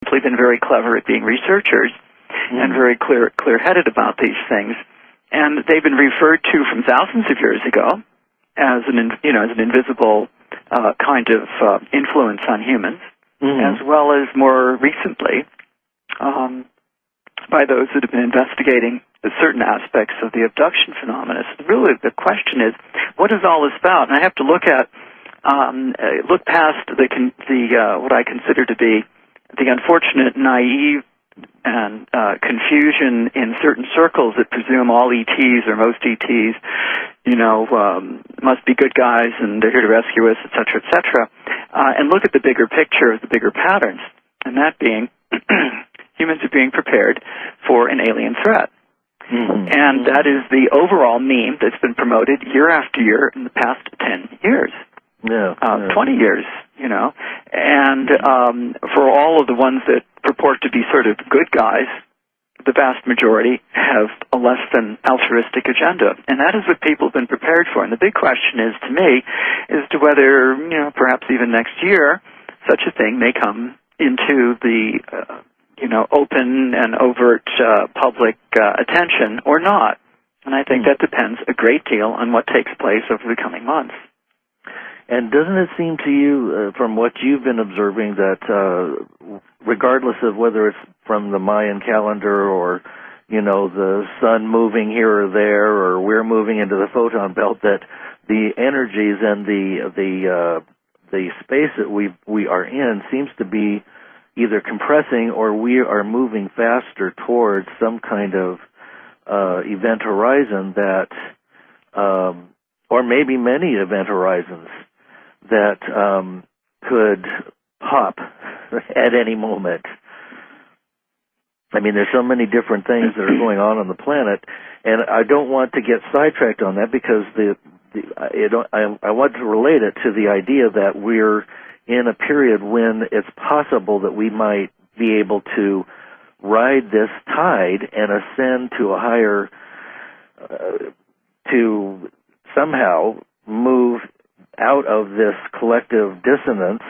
simply been very clever at being researchers and very clear-headed about these things. And they've been referred to from thousands of years ago as an invisible kind of influence on humans, as well as more recently by those that have been investigating certain aspects of the abduction phenomena. So really, the question is, what is all this about? And I have to look past what I consider to be the unfortunate, naive, and confusion in certain circles that presume all ETs or most ETs, must be good guys and they're here to rescue us, et cetera, and look at the bigger picture, the bigger patterns, and that being humans are being prepared for an alien threat. And that is the overall meme that's been promoted year after year in the past 10 years. 20 years, and for all of the ones that purport to be sort of good guys, the vast majority have a less than altruistic agenda, and that is what people have been prepared for. And the big question is, to me, is to whether, perhaps even next year, such a thing may come into the, open and overt public attention or not. And I think that depends a great deal on what takes place over the coming months. And doesn't it seem to you, from what you've been observing, that regardless of whether it's from the Mayan calendar or, the sun moving here or there, or we're moving into the photon belt, that the energies and the space that we are in seems to be either compressing or we are moving faster towards some kind of event horizon that, or maybe many event horizons that could pop at any moment. I mean, there's so many different things that are going on the planet, and I don't want to get sidetracked on that because I want to relate it to the idea that we're in a period when it's possible that we might be able to ride this tide and ascend to a higher, to somehow move out of this collective dissonance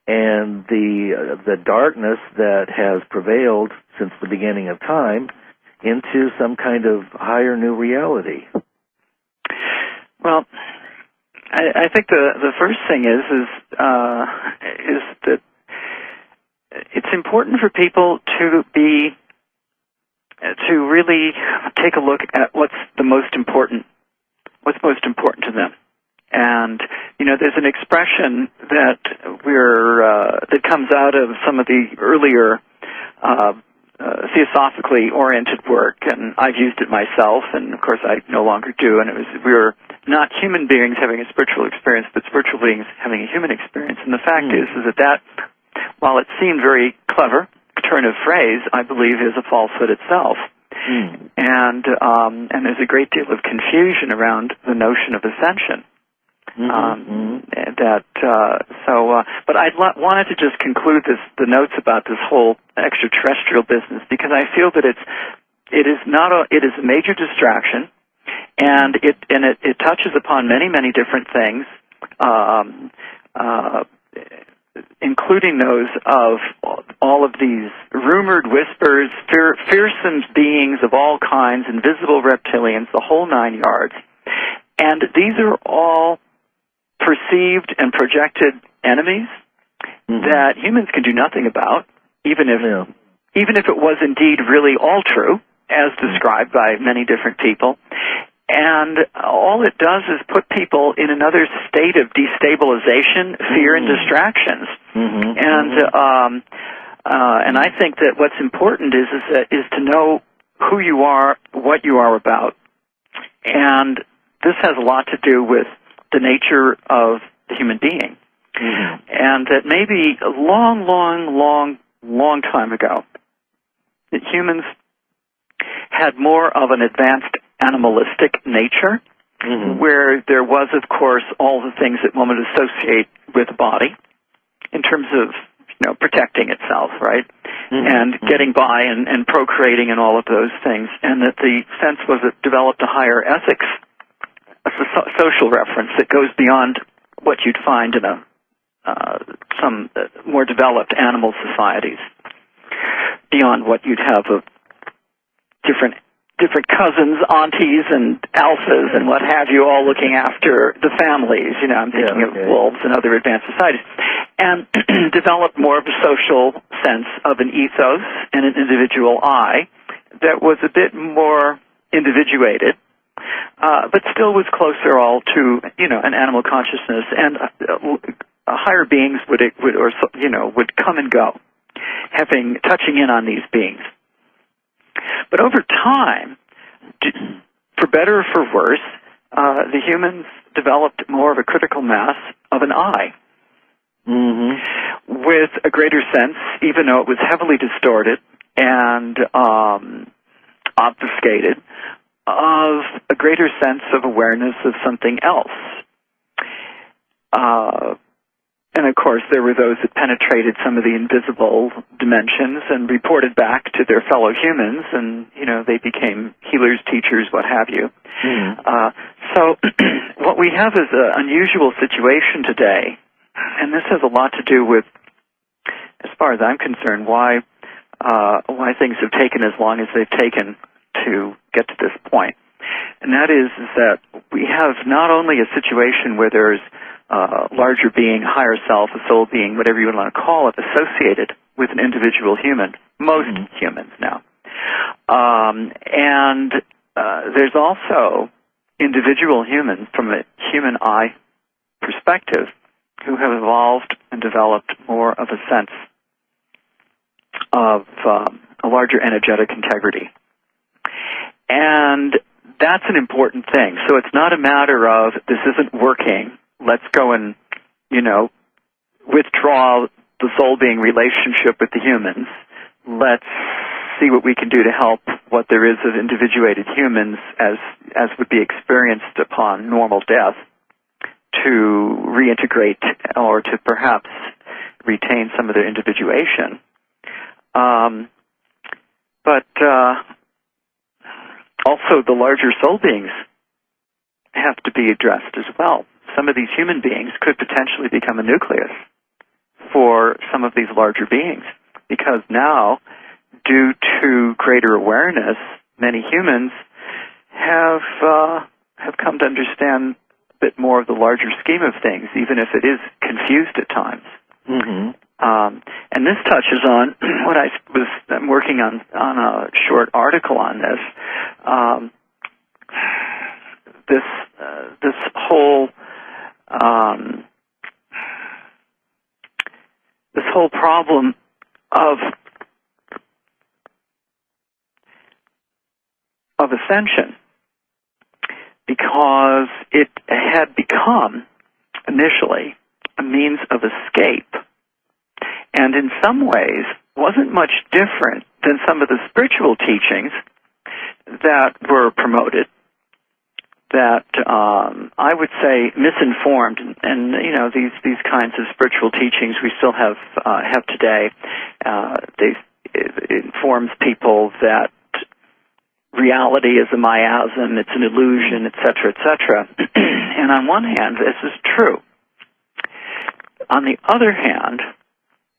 and the darkness that has prevailed since the beginning of time into some kind of higher new reality. Well, I think the first thing is that it's important for people to really take a look at what's most important to them. And there's an expression that that comes out of some of the earlier theosophically oriented work, and I've used it myself, and of course I no longer do. And we're not human beings having a spiritual experience, but spiritual beings having a human experience. And the fact is that while it seemed very clever turn of phrase, I believe is a falsehood itself. And there's a great deal of confusion around the notion of ascension. But I wanted to just conclude the notes about this whole extraterrestrial business because I feel that it is a major distraction, and it touches upon many different things, including those of all of these rumored whispers, fearsome beings of all kinds, invisible reptilians, the whole 9 yards, and these are all perceived and projected enemies that humans can do nothing about, even if it was indeed really all true, as described by many different people. And all it does is put people in another state of destabilization, fear, and distractions. And I think that what's important is to know who you are, what you are about, and this has a lot to do with the nature of the human being. And that maybe a long time ago, that humans had more of an advanced animalistic nature, where there was, of course, all the things that one would associate with the body in terms of protecting itself, right? And getting by and procreating and all of those things. And that the sense was it developed a higher ethics, a social reference that goes beyond what you'd find in some more developed animal societies. beyond what you'd have of different cousins, aunties, and alphas, and what have you, all looking after the families. You know, I'm thinking of wolves and other advanced societies, and developed more of a social sense of an ethos and an individual I that was a bit more individuated, but still was closer all to, you know, an animal consciousness, and higher beings would come and go, touching in on these beings. But over time, for better or for worse, the humans developed more of a critical mass of an I, with a greater sense, even though it was heavily distorted and obfuscated, of a greater sense of awareness of something else. And, of course, there were those that penetrated some of the invisible dimensions and reported back to their fellow humans, and, you know, they became healers, teachers, what have you. So what we have is an unusual situation today, and this has a lot to do with, as far as I'm concerned, why things have taken as long as they've taken to get to this point. And that is that we have not only a situation where there's larger being, higher self, a soul being, whatever you want to call it, associated with an individual human, most humans now. And there's also individual humans from a human I perspective who have evolved and developed more of a sense of a larger energetic integrity. And that's an important thing. So it's not a matter of, this isn't working, let's go and, you know, withdraw the soul being relationship with the humans. Let's see what we can do to help what there is of individuated humans as would be experienced upon normal death to reintegrate or to perhaps retain some of their individuation. But also the larger soul beings have to be addressed as well. Some of these human beings could potentially become a nucleus for some of these larger beings, because now, due to greater awareness, many humans have come to understand a bit more of the larger scheme of things, even if it is confused at times. And this touches on what I'm working on a short article on this. This whole problem of ascension, because it had become initially a means of escape, and in some ways wasn't much different than some of the spiritual teachings that were promoted, that I would say misinformed, and you know, these kinds of spiritual teachings we still have today. It informs people that reality is a miasm, it's an illusion, etc., etc. And on one hand, this is true. On the other hand,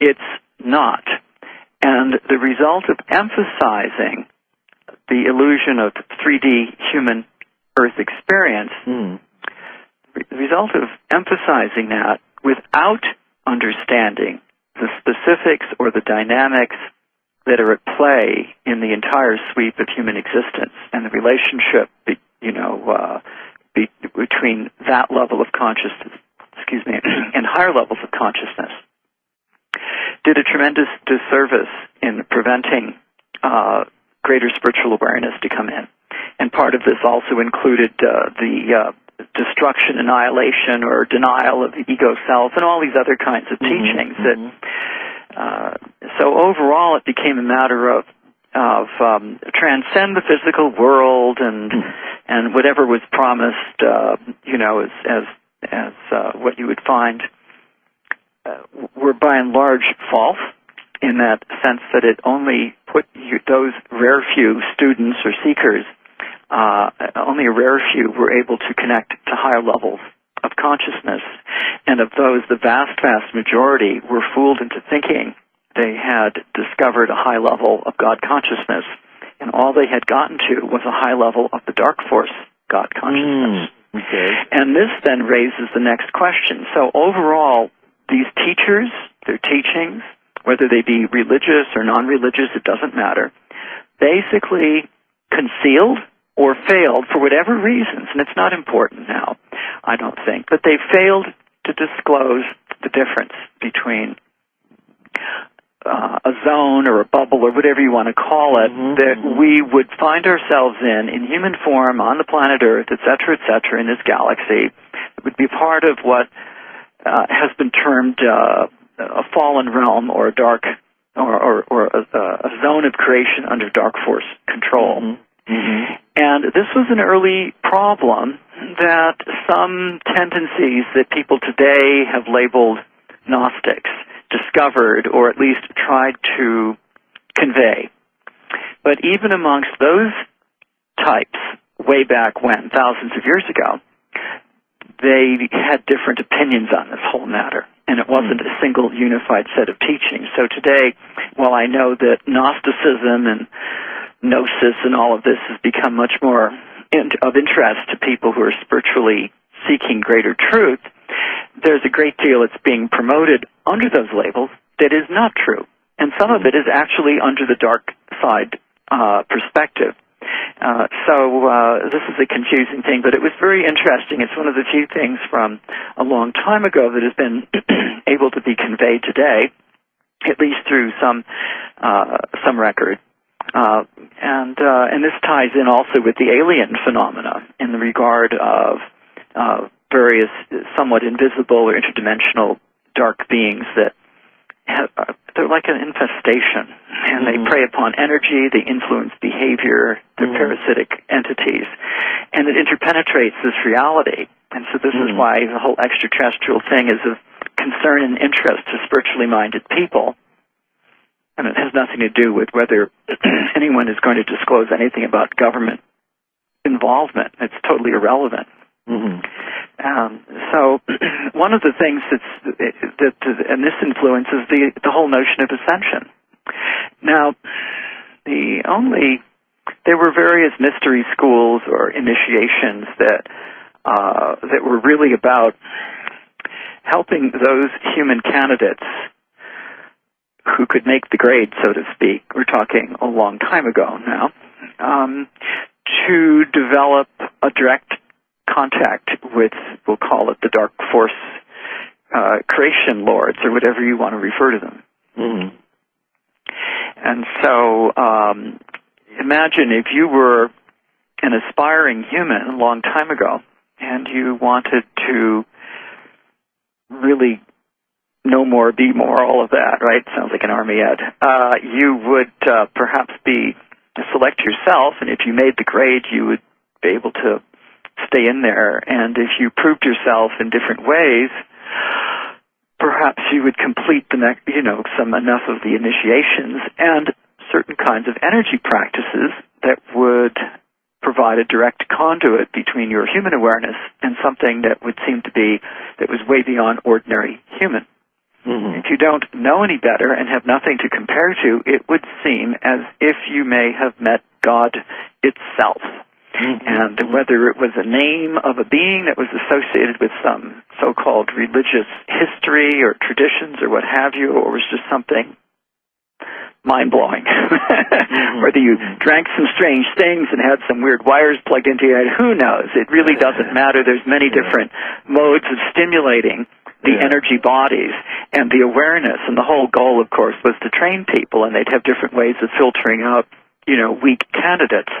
it's not. And the result of emphasizing the illusion of 3D human Earth experience, the result of emphasizing that without understanding the specifics or the dynamics that are at play in the entire sweep of human existence and the relationship, between that level of consciousness, and higher levels of consciousness, did a tremendous disservice in preventing greater spiritual awareness to come in. And part of this also included the destruction, annihilation, or denial of the ego self, and all these other kinds of teachings. So overall, it became a matter of transcend the physical world and whatever was promised, as what you would find were by and large false, in that sense that it only put those rare few students or seekers, only a rare few were able to connect to higher levels of consciousness. And of those, the vast, vast majority were fooled into thinking they had discovered a high level of God consciousness, and all they had gotten to was a high level of the dark force God consciousness. Okay. And this then raises the next question. So overall, these teachers, their teachings, whether they be religious or non-religious, it doesn't matter, basically concealed or failed for whatever reasons, and it's not important now, I don't think, but they failed to disclose the difference between a zone or a bubble or whatever you want to call it, that we would find ourselves in human form, on the planet Earth, et cetera, in this galaxy. It would be part of what has been termed a fallen realm or a dark or a zone of creation under dark force control. And this was an early problem that some tendencies that people today have labeled Gnostics discovered, or at least tried to convey. But even amongst those types, way back when, thousands of years ago, they had different opinions on this whole matter, and it wasn't a single unified set of teachings. So today, while I know that Gnosticism and Gnosis and all of this has become much more of interest to people who are spiritually seeking greater truth, there's a great deal that's being promoted under those labels that is not true. And some of it is actually under the dark side perspective. So this is a confusing thing, but it was very interesting. It's one of the few things from a long time ago that has been able to be conveyed today, at least through some record. And this ties in also with the alien phenomena in the regard of various somewhat invisible or interdimensional dark beings that they're like an infestation, and they prey upon energy, they influence behavior, they're parasitic entities, and it interpenetrates this reality. And so this is why the whole extraterrestrial thing is of concern and interest to spiritually minded people. And it has nothing to do with whether anyone is going to disclose anything about government involvement. It's totally irrelevant. So one of the things and this influences the whole notion of ascension. Now, there were various mystery schools or initiations that were really about helping those human candidates who could make the grade, so to speak. We're talking a long time ago now, to develop a direct contact with, we'll call it the dark force creation lords, or whatever you want to refer to them. And so imagine if you were an aspiring human a long time ago and you wanted to really know more, be more, all of that, right? Sounds like an army ad. You would perhaps select yourself, and if you made the grade, you would be able to stay in there. And if you proved yourself in different ways, perhaps you would complete enough of the initiations and certain kinds of energy practices that would provide a direct conduit between your human awareness and something that would seem to be, that was way beyond ordinary human. If you don't know any better and have nothing to compare to, it would seem as if you may have met God itself. And whether it was a name of a being that was associated with some so-called religious history or traditions or what have you, or was just something mind-blowing. Whether you drank some strange things and had some weird wires plugged into your head, who knows? It really doesn't matter. There's many different modes of stimulating the energy bodies and the awareness. And the whole goal, of course, was to train people, and they'd have different ways of filtering out, weak candidates.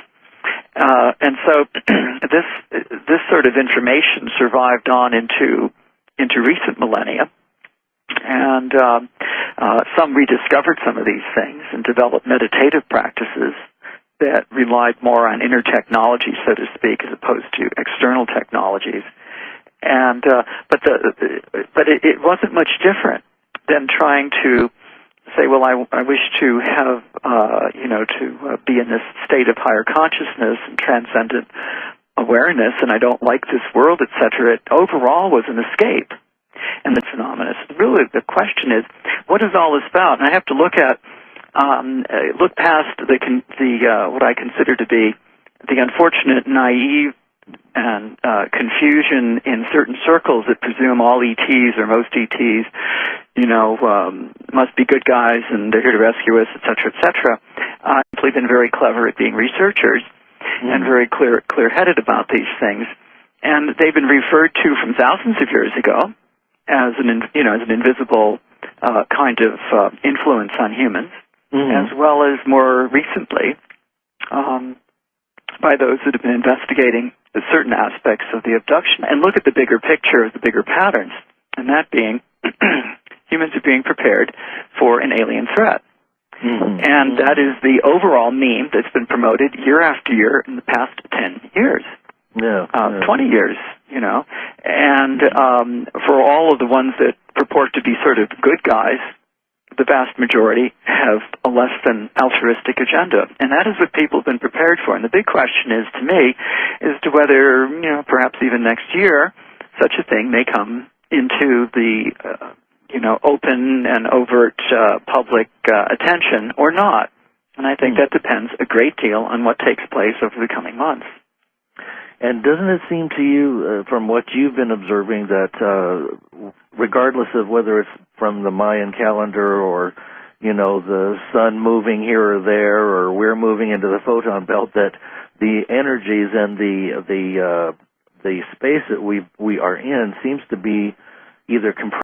And so this sort of information survived on into recent millennia, and some rediscovered some of these things and developed meditative practices that relied more on inner technology, so to speak, as opposed to external technologies. And but it wasn't much different than trying to say, well, I wish to have, to be in this state of higher consciousness and transcendent awareness, and I don't like this world, etc. It overall was an escape. and the phenomena. So really the question is, what is all this about? And I have to look past what I consider to be the unfortunate, naive, and confusion in certain circles that presume all ETs or most ETs, must be good guys and they're here to rescue us, et cetera, simply been very clever at being researchers and very clear-headed about these things. And they've been referred to from thousands of years ago as an invisible kind of influence on humans, as well as more recently by those that have been investigating certain aspects of the abduction and look at the bigger picture, the bigger patterns, and that being humans are being prepared for an alien threat. And that is the overall meme that's been promoted year after year in the past 10 years. 20 years, and for all of the ones that purport to be sort of good guys, the vast majority have a less than altruistic agenda, and that is what people have been prepared for. And the big question is, to me, is to whether, perhaps even next year, such a thing may come into the, open and overt public attention or not. And I think that depends a great deal on what takes place over the coming months. And doesn't it seem to you, from what you've been observing, that regardless of whether it's from the Mayan calendar or, the sun moving here or there, or we're moving into the photon belt, that the energies and the space that we are in seems to be either compressed